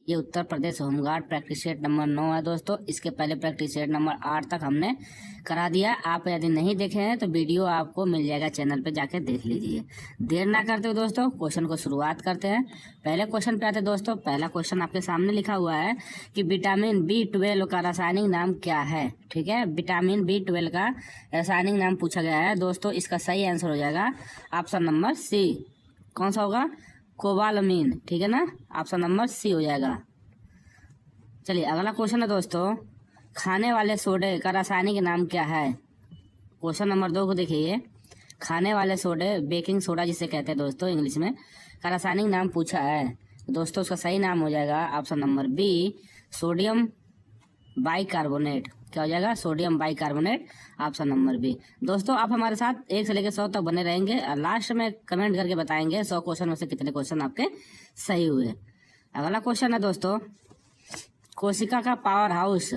ये Uttar Pradesh home guard practice set number 9 है दोस्तों। इसके पहले प्रैक्टिस सेट नंबर 8 तक हमने करा दिया। आप यदि नहीं देखे हैं तो वीडियो आपको मिल जाएगा, चैनल पे जाके देख लीजिए। देर ना करते हुए दोस्तों क्वेश्चन को शुरुआत करते हैं। पहले क्वेश्चन पे आते हैं दोस्तों। पहला क्वेश्चन आपके सामने लिखा हुआ है कि विटामिन B12 का रासायनिक नाम क्या है। ठीक है, विटामिन B12 का रासायनिक नाम पूछा गया है दोस्तों। इसका सही आंसर हो जाएगा ऑप्शन नंबर सी। कौन सा होगा? कोबालमीन। ठीक है ना, ऑप्शन नंबर सी हो जाएगा। चलिए अगला क्वेश्चन है दोस्तों, खाने वाले सोडे का रासायनिक नाम क्या है। क्वेश्चन नंबर 2 को देखिए। खाने वाले सोडे, बेकिंग सोडा जिसे कहते हैं दोस्तों इंग्लिश में, का रासायनिक नाम पूछा है दोस्तों। उसका सही नाम हो जाएगा option number B, sodium bicarbonate. क्या हो जाएगा? Sodium bicarbonate, option number B. दोस्तों आप हमारे साथ 1 से लेकर 100 तक बने रहेंगे और लास्ट में कमेंट करके बताएंगे 100 क्वेश्चन में से कितने क्वेश्चन आपके सही हुए। अगला क्वेश्चन है दोस्तों, कोशिका का पावर हाउस।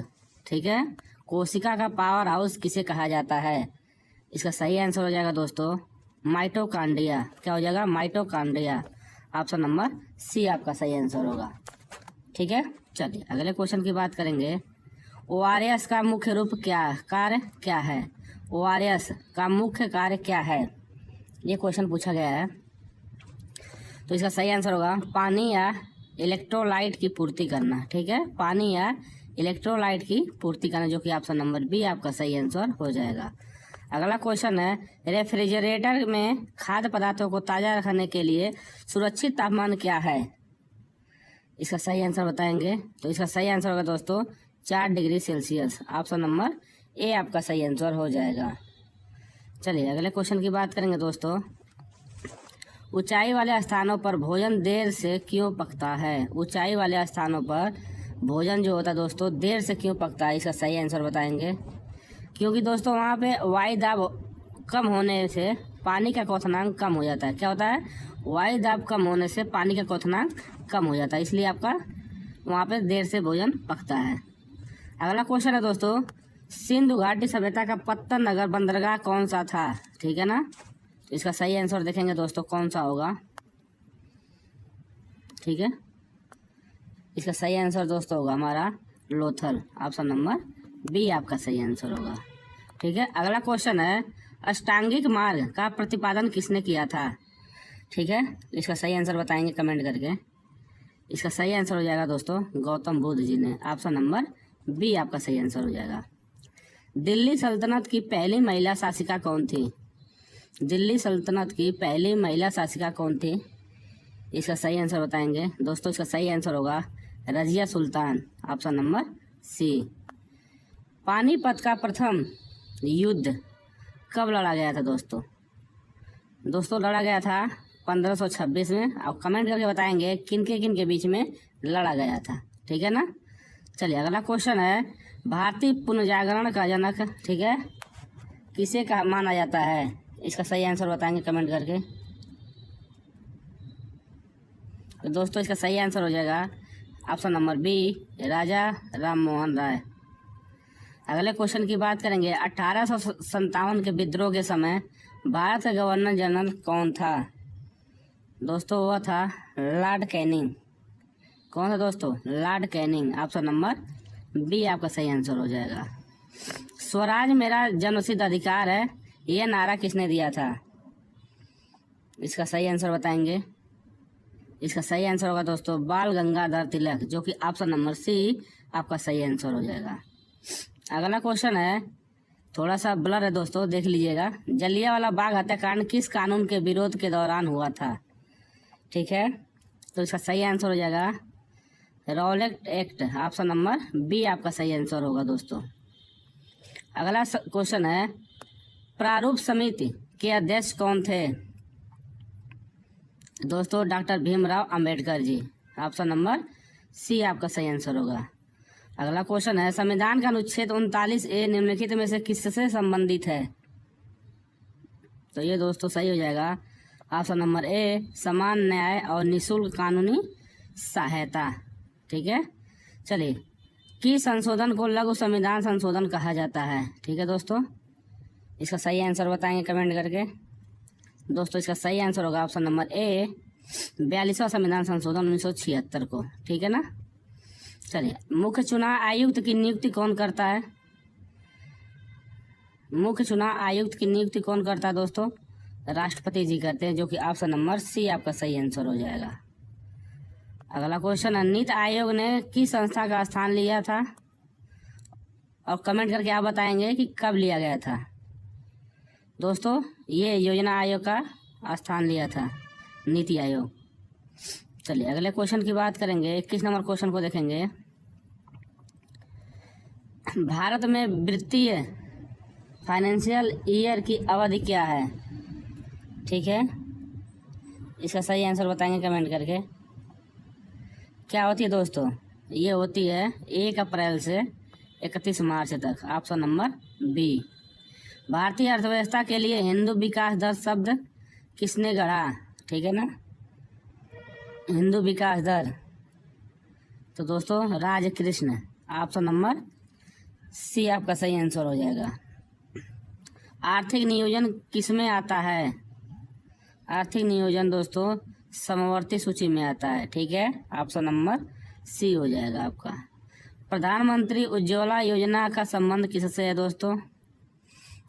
ठीक है, कोशिका का पावर हाउस किसे कहा जाता है। इसका सही आंसर हो जाएगा दोस्तों माइटोकांड्रिया। क्या हो जाएगा? माइटोकांड्रिया, ऑप्शन नंबर सी आपका सही आंसर होगा। ठीक है, चलिए अगले क्वेश्चन की बात करेंगे। ORS का मुख्य रूप कार्य क्या है। ORS का मुख्य कार्य क्या है, ये क्वेश्चन पूछा गया है। तो इसका सही आंसर होगा पानी या इलेक्ट्रोलाइट की पूर्ति करना। ठीक है, पानी या इलेक्ट्रोलाइट की पूर्ति करना, जो कि ऑप्शन नंबर बी आपका सही आंसर हो जाएगा। अगला क्वेश्चन है, रेफ्रिजरेटर में खाद्य पदार्थों को ताज़ा रखने के लिए सुरक्षित तापमान क्या है। इसका सही आंसर बताएंगे। तो इसका सही आंसर होगा दोस्तों 4 degree Celsius, option number A आपका सही आंसर हो जाएगा। चलिए अगले क्वेश्चन की बात करेंगे दोस्तों। ऊंचाई वाले स्थानों पर भोजन देर से क्यों पकता है। ऊंचाई वाले स्थानों पर भोजन जो होता है दोस्तों देर से क्यों पकता है, इसका सही आंसर बताएंगे। क्योंकि दोस्तों वहाँ पे वायु दाब कम होने से पानी का क्वथनांक कम हो जाता है। क्या होता है? वायु दाब कम होने से पानी का क्वथनांक कम हो जाता है, इसलिए आपका वहाँ पे देर से भोजन पकता है। अगला क्वेश्चन है दोस्तों, सिंधु घाटी सभ्यता का पत्तन नगर बंदरगाह कौन सा था। ठीक है ना, तो इसका सही आंसर देखेंगे दोस्तों कौन सा होगा। ठीक है, इसका सही आंसर दोस्तों होगा हमारा लोथल, ऑप्शन नंबर बी आपका सही आंसर होगा। ठीक है, अगला क्वेश्चन है, अष्टांगिक मार्ग का प्रतिपादन किसने किया था। ठीक है, इसका सही आंसर बताएंगे कमेंट करके। इसका सही आंसर हो जाएगा दोस्तों गौतम बुद्ध जी ने, ऑप्शन नंबर बी आपका सही आंसर हो जाएगा। दिल्ली सल्तनत की पहली महिला शासिका कौन थी। दिल्ली सल्तनत की पहली महिला शासिका कौन थी, इसका सही आंसर बताएंगे दोस्तों। इसका सही आंसर होगा रजिया सुल्तान, ऑप्शन नंबर सी। पानीपत का प्रथम युद्ध कब लड़ा गया था दोस्तों। लड़ा गया था 1526 में। आप कमेंट करके बताएंगे किन के बीच में लड़ा गया था। ठीक है ना, चलिए अगला क्वेश्चन है, भारतीय पुनर्जागरण का जनक, ठीक है, किसे का माना जाता है। इसका सही आंसर बताएंगे कमेंट करके। तो दोस्तों इसका सही आंसर हो जाएगा ऑप्शन नंबर बी, राजा राम मोहन राय। अगले क्वेश्चन की बात करेंगे, 1857 के विद्रोह के समय भारत का गवर्नर जनरल कौन था। दोस्तों वह था लॉर्ड कैनिंग। कौन था दोस्तों? Lord Canning, option number B आपका सही आंसर हो जाएगा। स्वराज मेरा जन्मसिद्ध अधिकार है, यह नारा किसने दिया था। इसका सही आंसर बताएंगे। इसका सही आंसर होगा दोस्तों बाल गंगाधर तिलक, जो कि ऑप्शन नंबर सी आपका सही आंसर हो जाएगा। अगला क्वेश्चन है, थोड़ा सा ब्लर है दोस्तों, देख लीजिएगा। जलियांवाला बाग हत्याकांड किस कानून के विरोध के दौरान हुआ था। ठीक है, तो इसका सही आंसर हो जाएगा Rowlatt Act, option number B आपका सही आंसर होगा दोस्तों। अगला क्वेश्चन है, प्रारूप समिति के अध्यक्ष कौन थे। दोस्तों doctor Bhimrao Ambedkar ji, option number सी आपका सही आंसर होगा। अगला क्वेश्चन है, संविधान का अनुच्छेद 39A निम्नलिखित में से किससे संबंधित है। तो ये दोस्तों सही हो जाएगा ऑप्शन नंबर ए, समान न्याय और निःशुल्क कानूनी सहायता। ठीक है, चलिए किस संशोधन को लघु संविधान संशोधन कहा जाता है। ठीक है दोस्तों, इसका सही आंसर बताएंगे कमेंट करके। दोस्तों इसका सही आंसर होगा ऑप्शन नंबर ए, 42वां संविधान संशोधन 1976 को। ठीक है ना, चलिए, मुख्य चुनाव आयुक्त की नियुक्ति कौन करता है? मुख्य चुनाव आयुक्त की नियुक्ति कौन करता है दोस्तों? राष्ट्रपति जी करते हैं, जो कि ऑप्शन नंबर सी आपका सही आंसर हो जाएगा। अगला क्वेश्चन है, नीति आयोग ने किस संस्था का स्थान लिया था? और कमेंट करके आप बताएंगे कि कब लिया गया था। दोस्तों, ये योजना आयोग का स्थान लिया था, नीति आयोग। चलिए अगले क्वेश्चन की बात करेंगे। 21 नंबर क्वेश्चन को देखेंगे। भारत में वित्तीय फाइनेंशियल ईयर की अवधि क्या है? ठीक है, इसका सही आंसर बताएंगे कमेंट करके। क्या होती है दोस्तों? ये होती है 1 अप्रैल से 31 मार्च तक, ऑप्शन नंबर बी। भारतीय अर्थव्यवस्था के लिए हिंदू विकास दर शब्द किसने गढ़ा? ठीक है ना, हिंदू विकास दर, तो दोस्तों राजकृष्ण, ऑप्शन नंबर सी आपका सही आंसर हो जाएगा। आर्थिक नियोजन किसमें आता है? आर्थिक नियोजन दोस्तों समवर्ती सूची में आता है। ठीक है, ऑप्शन नंबर सी हो जाएगा आपका। प्रधानमंत्री उज्ज्वला योजना का संबंध किससे है दोस्तों?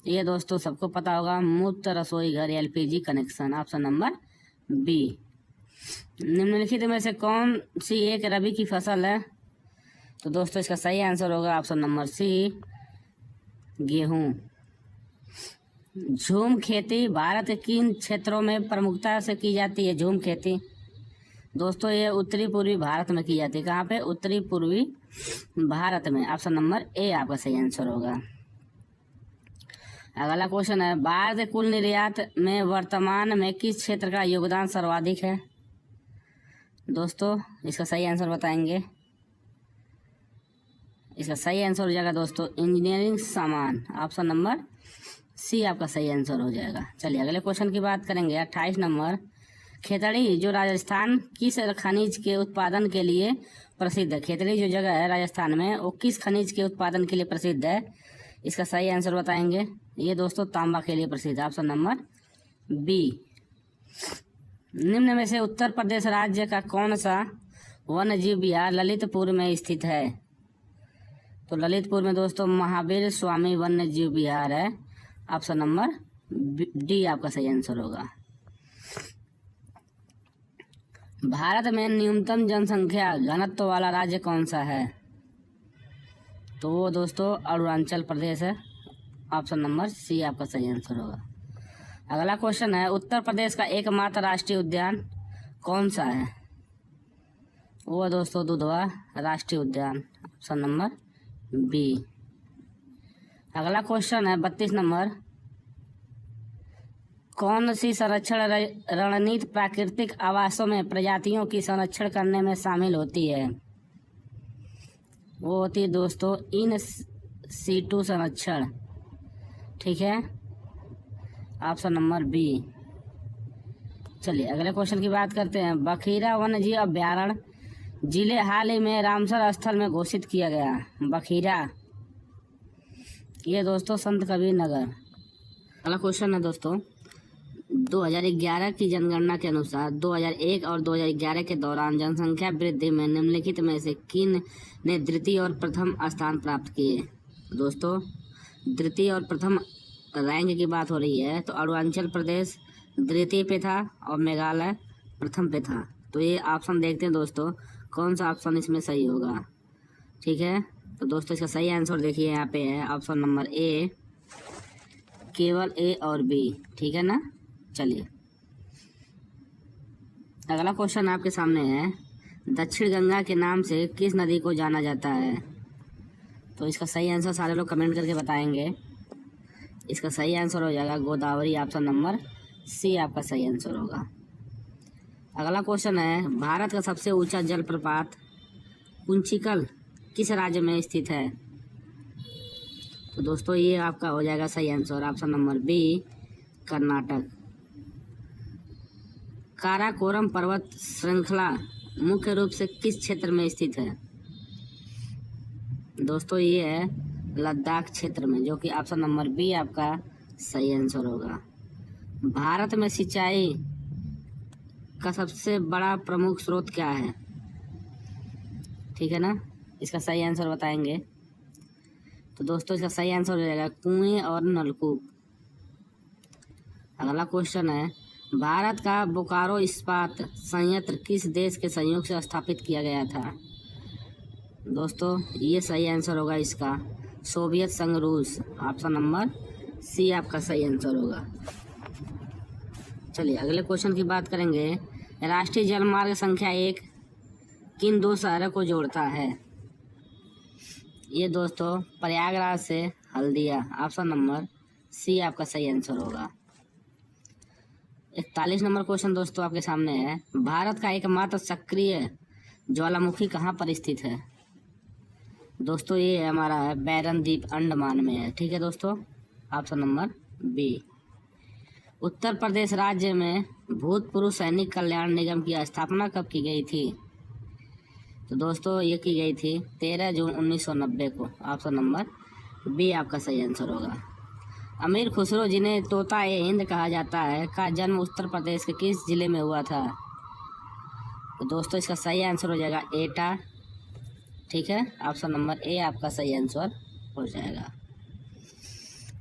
ये दोस्तों सबको पता होगा, मुफ्त रसोई घर LPG connection, option number B. निम्नलिखित में से कौन सी एक रबी की फसल है? तो दोस्तों इसका सही आंसर होगा ऑप्शन नंबर सी, गेहूं। झूम खेती भारत के किन क्षेत्रों में प्रमुखता से की जाती है? झूम खेती दोस्तों ये उत्तरी पूर्वी भारत में की जाती है। कहाँ पे? उत्तरी पूर्वी भारत में, ऑप्शन नंबर ए आपका सही आंसर होगा। अगला क्वेश्चन है, भारत के कुल निर्यात में वर्तमान में किस क्षेत्र का योगदान सर्वाधिक है? दोस्तों इसका सही आंसर बताएंगे। इसका सही आंसर हो जाएगा दोस्तों इंजीनियरिंग सामान, ऑप्शन नंबर सी आपका सही आंसर हो जाएगा। चलिए अगले क्वेश्चन की बात करेंगे। 28 नंबर, खेतड़ी जो राजस्थान किस खनिज के उत्पादन के लिए प्रसिद्ध है? खेतड़ी जो जगह है राजस्थान में, वो किस खनिज के उत्पादन के लिए प्रसिद्ध है? इसका सही आंसर बताएंगे। ये दोस्तों तांबा के लिए प्रसिद्ध है, ऑप्शन नंबर बी। निम्न में से उत्तर प्रदेश राज्य का कौन सा वन्य जीव विहार ललितपुर में स्थित है? तो ललितपुर में दोस्तों महावीर स्वामी वन्य जीव विहार है, ऑप्शन नंबर डी आपका सही आंसर होगा। भारत में न्यूनतम जनसंख्या घनत्व वाला राज्य कौन सा है? तो वो दोस्तों अरुणाचल प्रदेश है, ऑप्शन नंबर सी आपका सही आंसर होगा। अगला क्वेश्चन है, उत्तर प्रदेश का एकमात्र राष्ट्रीय उद्यान कौन सा है? वो दोस्तों दुधवा राष्ट्रीय उद्यान, ऑप्शन नंबर बी। अगला क्वेश्चन है 32 नंबर, कौन सी संरक्षण रणनीति प्राकृतिक आवासों में प्रजातियों की संरक्षण करने में शामिल होती है? वो होती है दोस्तों इन सीटू संरक्षण। ठीक है, ऑप्शन नंबर बी। चलिए अगले क्वेश्चन की बात करते हैं। बखीरा वन्यजीव अभ्यारण्य जिले हाल ही में रामसर स्थल में घोषित किया गया। बखीरा ये दोस्तों संत कबीर नगर। अगला क्वेश्चन है दोस्तों, 2011 की जनगणना के अनुसार 2001 और 2011 के दौरान जनसंख्या वृद्धि में निम्नलिखित में से किन ने द्वितीय और प्रथम स्थान प्राप्त किए? दोस्तों द्वितीय और प्रथम रैंक की बात हो रही है, तो अरुणाचल प्रदेश द्वितीय पे था और मेघालय प्रथम पे था। तो ये ऑप्शन देखते हैं दोस्तों, कौन सा ऑप्शन इसमें सही होगा। ठीक है, तो दोस्तों इसका सही आंसर देखिए यहाँ पे है ऑप्शन नंबर ए, केवल ए और बी। ठीक है ना। चलिए अगला क्वेश्चन आपके सामने है, दक्षिण गंगा के नाम से किस नदी को जाना जाता है? तो इसका सही आंसर सारे लोग कमेंट करके बताएंगे। इसका सही आंसर हो जाएगा गोदावरी, ऑप्शन नंबर सी आपका सही आंसर होगा। अगला क्वेश्चन है, भारत का सबसे ऊंचा जलप्रपात कुंचिकल किस राज्य में स्थित है? तो दोस्तों ये आपका हो जाएगा सही answer, option number B, Karnataka. Karakoram पर्वत श्रृंखला मुख्य रूप से किस क्षेत्र में स्थित है? दोस्तों ये है लद्दाख क्षेत्र में, जो कि ऑप्शन नंबर बी आपका सही आंसर होगा। भारत में सिंचाई का सबसे बड़ा प्रमुख स्रोत क्या है? ठीक है ना, इसका सही आंसर बताएंगे। तो दोस्तों इसका सही आंसर हो जाएगा कुएं और नलकूप। अगला क्वेश्चन है, भारत का बोकारो इस्पात संयंत्र किस देश के सहयोग से स्थापित किया गया था? दोस्तों ये सही आंसर होगा इसका सोवियत संघ रूस। ऑप्शन नंबर सी आपका सही आंसर होगा। चलिए अगले क्वेश्चन की बात करेंगे। राष्ट्रीय जलमार्ग संख्या 1 किन दो शहरों को जोड़ता है? ये दोस्तों प्रयागराज से हल्दिया। ऑप्शन नंबर सी आपका सही आंसर होगा। 41 नंबर क्वेश्चन दोस्तों आपके सामने है, भारत का एकमात्र सक्रिय ज्वालामुखी कहाँ पर स्थित है? दोस्तों ये हमारा है बैरन द्वीप, अंडमान में है। ठीक है दोस्तों, option number B. Uttar Pradesh राज्य में भूतपूर्व सैनिक कल्याण निगम की स्थापना कब की गई थी? तो दोस्तों ये की गई थी 13 जून 1990 को। ऑप्शन नंबर बी आपका सही आंसर होगा। अमीर खुसरो, जिन्हें तोता ए हिंद कहा जाता है, का जन्म उत्तर प्रदेश के किस जिले में हुआ था? तो दोस्तों इसका सही आंसर हो जाएगा एटा। ठीक है, ऑप्शन नंबर ए आपका सही आंसर हो जाएगा।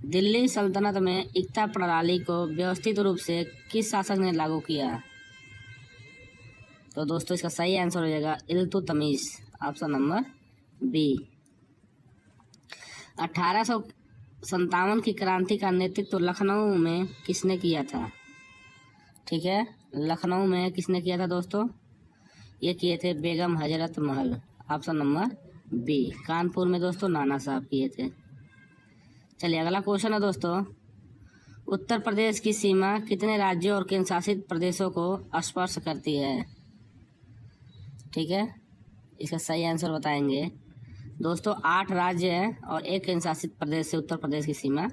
दिल्ली सल्तनत में इक्ता प्रणाली को व्यवस्थित रूप से किस शासक ने लागू किया? तो दोस्तों इसका सही आंसर हो जाएगा इल्तुतमिश। Option number B. 1857 की क्रांति का नेतृत्व लखनऊ में किसने किया था? ठीक है, लखनऊ में किसने किया था दोस्तों? ये किए थे Begum Hazrat Mahal. Option number B. Kanpur में दोस्तों नाना साहब किए थे। चलिए अगला क्वेश्चन है दोस्तों, उत्तर प्रदेश की सीमा कितने राज्यों और केंद्र शासित प्रदेशों को स्पर्श करती है? ठीक है, इसका सही आंसर बताएंगे। दोस्तों 8 राज्य हैं और 1 केंद्र शासित प्रदेश से उत्तर प्रदेश की सीमा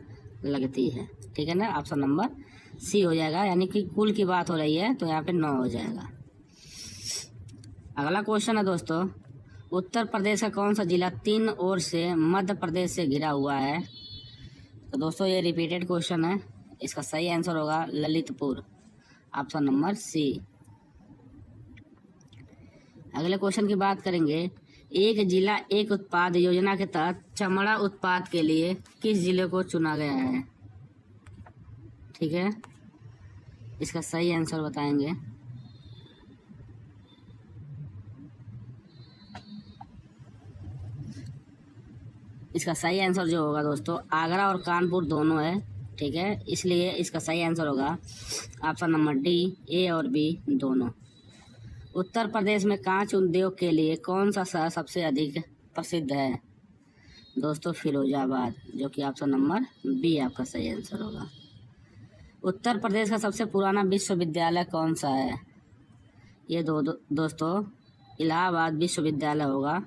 लगती है। ठीक है ना, ऑप्शन नंबर सी हो जाएगा, यानी कि कुल की बात हो रही है तो यहाँ पे 9 हो जाएगा। अगला क्वेश्चन है दोस्तों, उत्तर प्रदेश का कौन सा जिला 3 ओर से मध्य प्रदेश से घिरा हुआ है? तो दोस्तों ये रिपीटेड क्वेश्चन है, इसका सही आंसर होगा ललितपुर। ऑप्शन नंबर सी। अगले क्वेश्चन की बात करेंगे, एक जिला एक उत्पाद योजना के तहत चमड़ा उत्पाद के लिए किस जिले को चुना गया है? ठीक है, इसका सही आंसर बताएंगे। इसका सही आंसर जो होगा दोस्तों आगरा और कानपुर दोनों है। ठीक है, इसलिए इसका सही आंसर होगा ऑप्शन नंबर डी, ए और बी दोनों। उत्तर प्रदेश में कांच उद्योग के लिए कौन सा शहर सबसे अधिक प्रसिद्ध है? दोस्तों फिरोजाबाद, जो कि ऑप्शन नंबर बी आपका सही आंसर होगा। उत्तर प्रदेश का सबसे पुराना विश्वविद्यालय कौन सा है? ये दोस्तों इलाहाबाद विश्वविद्यालय होगा।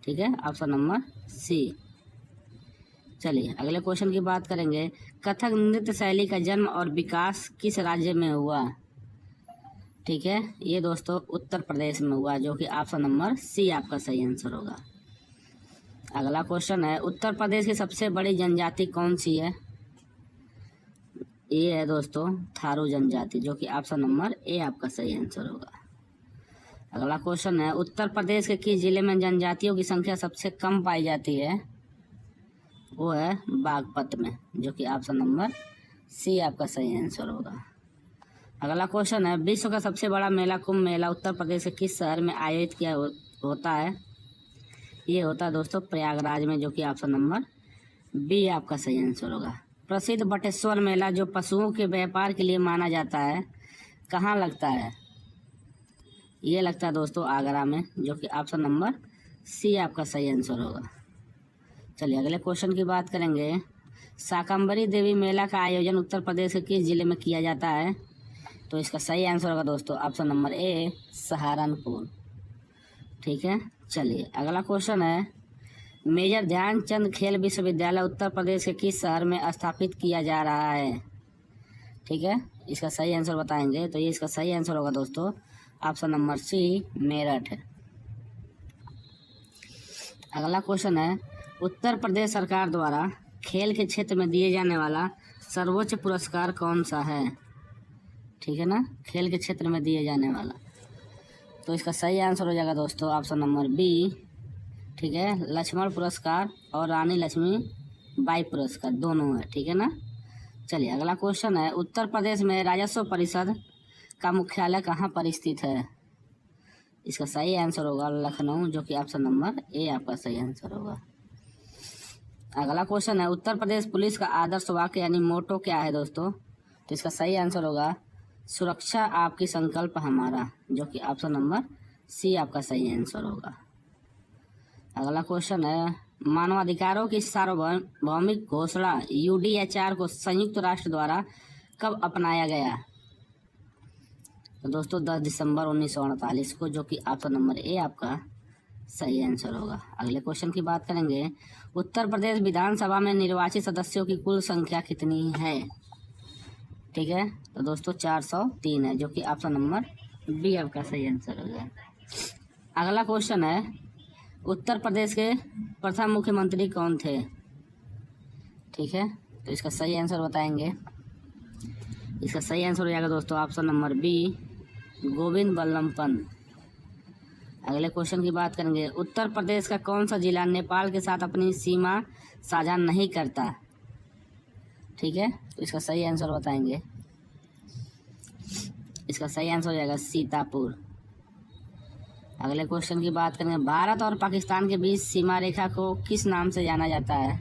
ठीक है, ऑप्शन नंबर सी। चलिए अगले क्वेश्चन की बात करेंगे, कथक नृत्य शैली का जन्म और विकास किस राज्य में हुआ? ठीक है, ये दोस्तों उत्तर प्रदेश में हुआ, जो कि ऑप्शन नंबर सी आपका सही आंसर होगा। अगला क्वेश्चन है, उत्तर प्रदेश की सबसे बड़ी जनजाति कौन सी है? ये है दोस्तों थारू जनजाति, जो कि ऑप्शन नंबर ए आपका सही आंसर होगा। अगला क्वेश्चन है, उत्तर प्रदेश के किस जिले में जनजातियों की संख्या सबसे कम पाई जाती है? वो है बागपत में, जो कि ऑप्शन नंबर सी आपका सही आंसर होगा। अगला क्वेश्चन है, विश्व का सबसे बड़ा मेला कुंभ मेला उत्तर प्रदेश के किस शहर में आयोजित किया होता है? ये होता है दोस्तों प्रयागराज में, जो कि ऑप्शन नंबर बी आपका सही आंसर होगा। प्रसिद्ध बटेश्वर मेला जो पशुओं के व्यापार के लिए माना जाता है, कहाँ लगता है? ये लगता है दोस्तों आगरा में, जो कि ऑप्शन नंबर सी आपका सही आंसर होगा। चलिए अगले क्वेश्चन की बात करेंगे, शाकंभरी देवी मेला का आयोजन उत्तर प्रदेश के किस जिले में किया जाता है? तो इसका सही आंसर होगा दोस्तों ऑप्शन नंबर ए सहारनपुर। ठीक है, चलिए अगला क्वेश्चन है, मेजर ध्यानचंद खेल विश्वविद्यालय उत्तर प्रदेश के किस शहर में स्थापित किया जा रहा है? ठीक है, इसका सही आंसर बताएंगे। तो ये इसका सही आंसर होगा दोस्तों ऑप्शन नंबर सी मेरठ। अगला क्वेश्चन है, उत्तर प्रदेश सरकार द्वारा खेल के क्षेत्र में दिए जाने वाला सर्वोच्च पुरस्कार कौन सा है? ठीक है ना, खेल के क्षेत्र में दिए जाने वाला। तो इसका सही आंसर हो जाएगा दोस्तों ऑप्शन नंबर बी। ठीक है, लक्ष्मण पुरस्कार और रानी लक्ष्मीबाई पुरस्कार दोनों है, ठीक है ना। चलिए अगला क्वेश्चन है, उत्तर प्रदेश में राजस्व परिषद का मुख्यालय कहाँ पर स्थित है। इसका सही आंसर होगा लखनऊ, जो कि ऑप्शन नंबर ए आपका सही आंसर होगा। अगला क्वेश्चन है, उत्तर प्रदेश पुलिस का आदर्श वाक्य यानी मोटो क्या है दोस्तों। तो इसका सही आंसर होगा सुरक्षा आपकी संकल्प हमारा, जो कि ऑप्शन नंबर सी आपका सही आंसर होगा। अगला क्वेश्चन है, मानवाधिकारों की सार्वभौमिक घोषणा UDHR को संयुक्त राष्ट्र द्वारा कब अपनाया गया। तो दोस्तों 10 दिसंबर 1948 को, जो कि ऑप्शन नंबर ए आपका सही आंसर होगा। अगले क्वेश्चन की बात करेंगे, उत्तर प्रदेश विधानसभा में निर्वाचित सदस्यों की कुल संख्या कितनी है। ठीक है, तो दोस्तों 403 है, जो कि ऑप्शन नंबर बी आपका सही आंसर होगा। अगला क्वेश्चन है, उत्तर प्रदेश के प्रथम मुख्यमंत्री कौन थे। ठीक है, तो इसका सही आंसर बताएंगे। इसका सही आंसर हो जाएगा दोस्तों option number B, Govind Ballabh Pant. अगले क्वेश्चन की बात करेंगे, उत्तर प्रदेश का कौन सा जिला नेपाल के साथ अपनी सीमा साझा नहीं करता। ठीक है, तो इसका सही आंसर बताएंगे। इसका सही आंसर हो जाएगा सीतापुर। अगले क्वेश्चन की बात करेंगे, भारत और पाकिस्तान के बीच सीमा रेखा को किस नाम से जाना जाता है।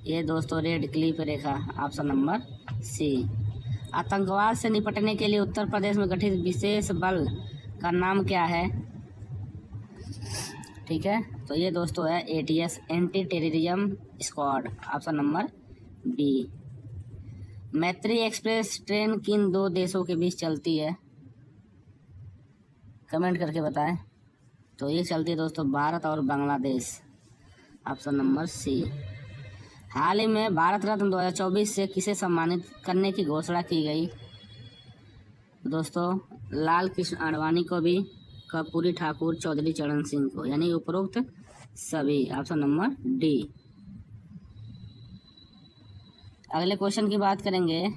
ये दोस्तों रेड क्लिफ रेखा, ऑप्शन नंबर सी। आतंकवाद से निपटने के लिए उत्तर प्रदेश में गठित विशेष बल का नाम क्या है। ठीक है, तो ये दोस्तों है ATS, anti terrorism squad, option number B. Maitri express train किन दो देशों के बीच चलती है, कमेंट करके बताएं। तो ये चलती है दोस्तों भारत और बांग्लादेश, ऑप्शन नंबर सी। हाल ही में भारत रत्न 2024 से किसे सम्मानित करने की घोषणा की गई। दोस्तों लाल कृष्ण आडवाणी को भी, कर्पूरी ठाकुर, चौधरी चरण सिंह को, यानी उपरोक्त सभी, ऑप्शन नंबर डी। अगले क्वेश्चन की बात करेंगे,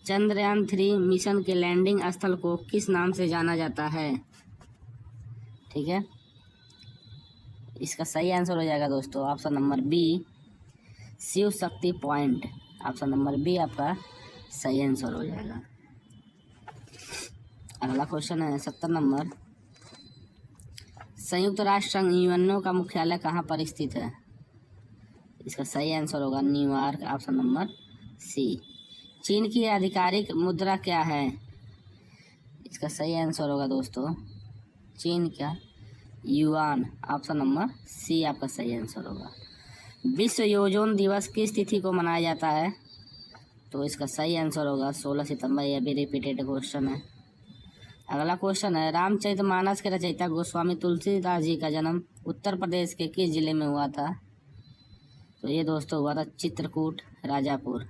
चंद्रयान 3 मिशन के लैंडिंग स्थल को किस नाम से जाना जाता है। ठीक है, इसका सही आंसर हो जाएगा दोस्तों option number B, Shiv Shakti point, option number B आपका सही आंसर हो जाएगा। अगला क्वेश्चन है 70 नंबर, संयुक्त राष्ट्र संघ यूएनओ का मुख्यालय कहाँ पर स्थित है। इसका सही आंसर होगा न्यूयॉर्क, ऑप्शन नंबर सी। चीन की आधिकारिक मुद्रा क्या है। इसका सही आंसर होगा दोस्तों चीन का युआन, ऑप्शन नंबर सी आपका सही आंसर होगा। विश्व ओजोन दिवस किस तिथि को मनाया जाता है। तो इसका सही आंसर होगा 16 सितंबर। यह भी रिपीटेड क्वेश्चन है। अगला क्वेश्चन है, रामचरितमानस के रचयिता गोस्वामी तुलसीदास जी का जन्म उत्तर प्रदेश के किस जिले में हुआ था। तो ये दोस्तों हुआ था Chitrakoot, Rajapur,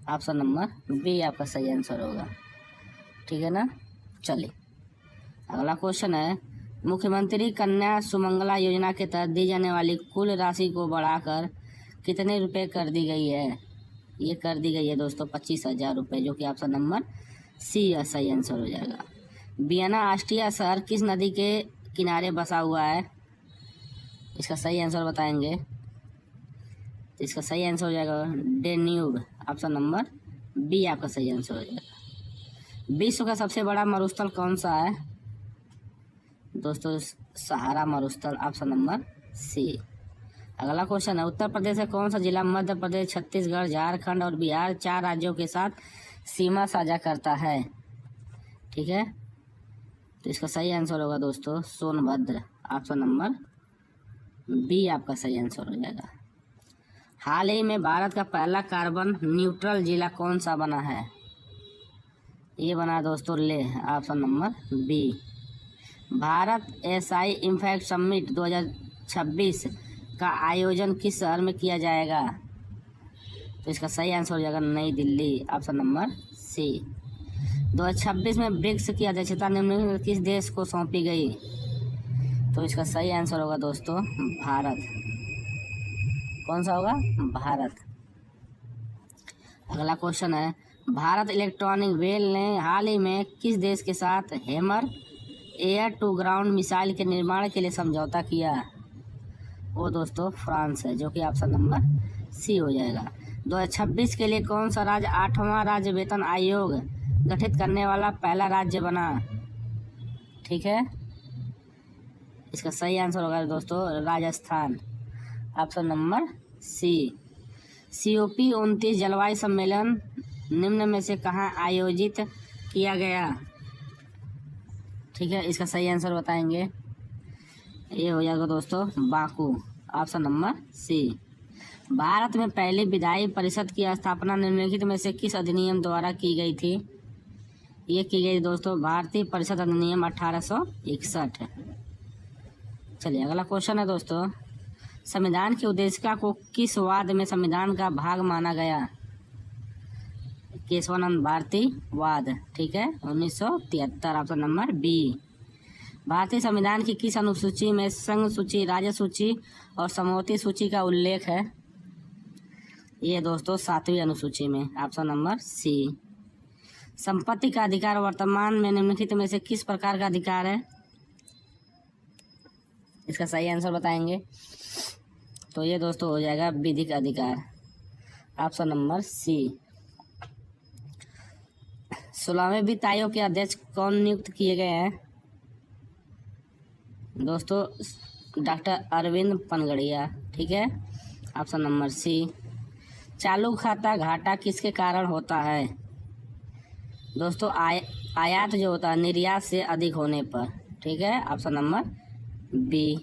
option number B आपका सही आंसर होगा। ठीक है ना। चलिए अगला क्वेश्चन है, मुख्यमंत्री कन्या सुमंगला योजना के तहत दी जाने वाली कुल राशि को बढ़ाकर कितने रुपए कर दी गई है। ये कर दी गई है दोस्तों 25,000 रुपये, जो कि ऑप्शन नंबर सी सही आंसर हो जाएगा। वियना ऑस्ट्रिया शहर किस नदी के किनारे बसा हुआ है। इसका सही आंसर बताएंगे। इसका सही आंसर हो जाएगा डेन्यूब, ऑप्शन नंबर बी आपका सही आंसर हो जाएगा। विश्व का सबसे बड़ा मरुस्थल कौन सा है। दोस्तों सहारा मरुस्थल, ऑप्शन नंबर सी। अगला क्वेश्चन है, उत्तर प्रदेश का कौन सा जिला मध्य प्रदेश, छत्तीसगढ़, झारखंड और बिहार 4 राज्यों के साथ सीमा साझा करता है। ठीक है, तो इसका सही आंसर होगा दोस्तों सोनभद्र, ऑप्शन नंबर बी आपका सही आंसर हो जाएगा। हाल ही में भारत का पहला कार्बन न्यूट्रल जिला कौन सा बना है। ये बना दोस्तों Leh, option number B. Bharat AI impact summit 2026 का आयोजन किस शहर में किया जाएगा। तो इसका सही आंसर हो जाएगा नई दिल्ली, ऑप्शन नंबर सी। 2026 में ब्रिक्स की अध्यक्षता निम्नलिखित किस देश को सौंपी गई। तो इसका सही आंसर होगा दोस्तों भारत। कौन सा होगा, भारत। अगला क्वेश्चन है, भारत इलेक्ट्रॉनिक वेल ने हाल ही में किस देश के साथ Hammer air to ground missile के निर्माण के लिए समझौता किया? वो दोस्तों फ्रांस है, जो कि ऑप्शन नंबर सी हो जाएगा। 2026 के लिए कौन सा राज्य 8वां राज्य वेतन आयोग गठित करने वाला पहला राज्य बना? ठीक है, इसका सही आंसर होगा दोस्तों राजस्थान, ऑप्शन नंबर सी। COP29 जलवायु सम्मेलन निम्न में से कहाँ आयोजित किया गया? ठीक है, इसका सही आंसर बताएंगे। ये हो जाएगा दोस्तों बाकू, ऑप्शन नंबर सी। भारत में पहली विधायी परिषद की स्थापना निम्नलिखित में से किस अधिनियम द्वारा की गई थी? ये की गई दोस्तों भारतीय परिषद अधिनियम 1861। चलिए अगला क्वेश्चन है दोस्तों, संविधान की उद्देशिका को किस वाद में संविधान का भाग माना गया? केशवानंद भारती वाद, ठीक है, 1973, ऑप्शन नंबर बी। भारतीय संविधान की किस अनुसूची में संघ सूची, राज्य सूची और समवर्ती सूची का उल्लेख है? ये दोस्तों 7वीं अनुसूची में, ऑप्शन नंबर सी। संपत्ति का अधिकार वर्तमान में निम्नलिखित में से किस प्रकार का अधिकार है? इसका सही आंसर बताएंगे। तो ये दोस्तों हो जाएगा विधिक अधिकार, ऑप्शन नंबर सी। 16वें वित्त आयोग के अध्यक्ष कौन नियुक्त किए गए हैं? दोस्तों डॉक्टर अरविंद पनगड़िया, ठीक है, ऑप्शन नंबर सी। चालू खाता घाटा किसके कारण होता है? दोस्तों आयात जो होता है निर्यात से अधिक होने पर, ठीक है, ऑप्शन नंबर बी।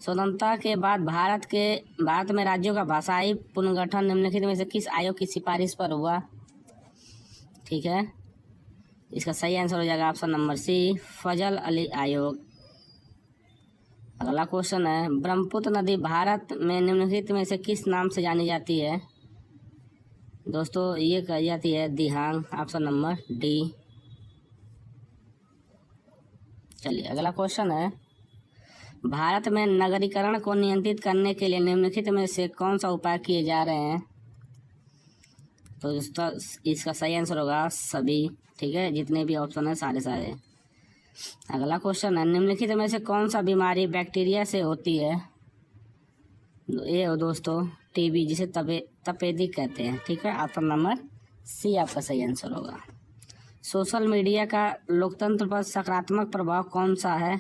स्वतंत्रता के बाद भारत में राज्यों का भाषाई पुनर्गठन निम्नलिखित में से किस आयोग की सिफारिश पर हुआ? ठीक है, इसका सही आंसर हो जाएगा ऑप्शन नंबर सी, फजल अली आयोग। अगला क्वेश्चन है, ब्रह्मपुत्र नदी भारत में निम्नलिखित में से किस नाम से जानी जाती है? दोस्तों ये कही जाती है दिहांग, ऑप्शन नंबर डी। चलिए अगला क्वेश्चन है, भारत में नगरीकरण को नियंत्रित करने के लिए निम्नलिखित में से कौन सा उपाय किए जा रहे हैं? तो दोस्तों इसका सही आंसर होगा सभी, ठीक है, जितने भी ऑप्शन है सारे। अगला क्वेश्चन है, निम्नलिखित में से कौन सा बीमारी बैक्टीरिया से होती है? ये हो दोस्तों टीबी, जिसे तपेदिक कहते हैं, ठीक है, ऑप्शन नंबर सी आपका सही आंसर होगा। सोशल मीडिया का लोकतंत्र पर सकारात्मक प्रभाव कौन सा है?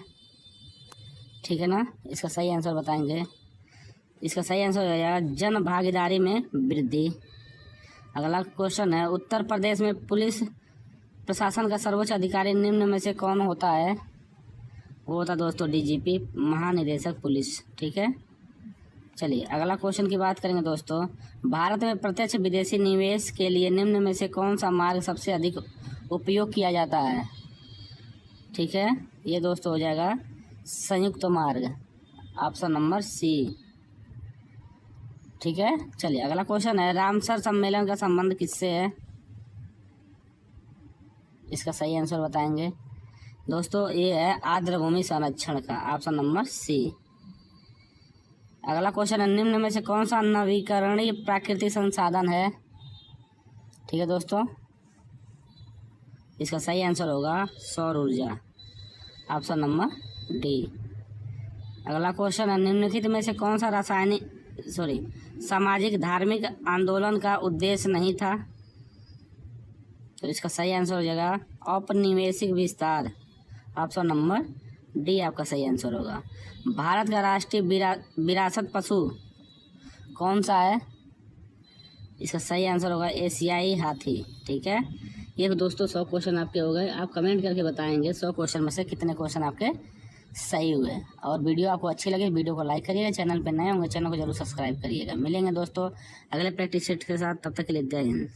ठीक है ना, इसका सही आंसर बताएंगे। इसका सही आंसर हो जाएगा जन भागीदारी में वृद्धि। अगला क्वेश्चन है, उत्तर प्रदेश में पुलिस प्रशासन का सर्वोच्च अधिकारी निम्न में से कौन होता है? वो होता दोस्तों DGP, महानिदेशक पुलिस, ठीक है। चलिए अगला क्वेश्चन की बात करेंगे दोस्तों, भारत में प्रत्यक्ष विदेशी निवेश के लिए निम्न में से कौन सा मार्ग सबसे अधिक उपयोग किया जाता है? ठीक है, ये दोस्तों हो जाएगा संयुक्त मार्ग, ऑप्शन नंबर सी, ठीक है। चलिए अगला क्वेश्चन है, रामसर सम्मेलन का संबंध किससे है? इसका सही आंसर बताएंगे दोस्तों, ये है आर्द्रभूमि संरक्षण का, ऑप्शन नंबर सी। अगला क्वेश्चन है, निम्न में से कौन सा नवीकरणीय प्राकृतिक संसाधन है? ठीक है दोस्तों, इसका सही आंसर होगा सौर ऊर्जा, ऑप्शन नंबर डी। अगला क्वेश्चन है, निम्नलिखित में से कौन सा सामाजिक धार्मिक आंदोलन का उद्देश्य नहीं था? तो इसका सही आंसर हो जाएगा औपनिवेशिक विस्तार, ऑप्शन नंबर डी आपका सही आंसर होगा। भारत का राष्ट्रीय विरासत पशु कौन सा है? इसका सही आंसर होगा एशियाई हाथी, ठीक है। ये दोस्तों 100 क्वेश्चन आपके हो गए। आप कमेंट करके बताएंगे 100 क्वेश्चन में से कितने क्वेश्चन आपके सही हुए। और वीडियो आपको अच्छी लगे वीडियो को लाइक करिएगा, चैनल पे नए होंगे चैनल को जरूर सब्सक्राइब करिएगा। मिलेंगे दोस्तों अगले प्रैक्टिस सेट के साथ, तब तक के लिए जय हिंद।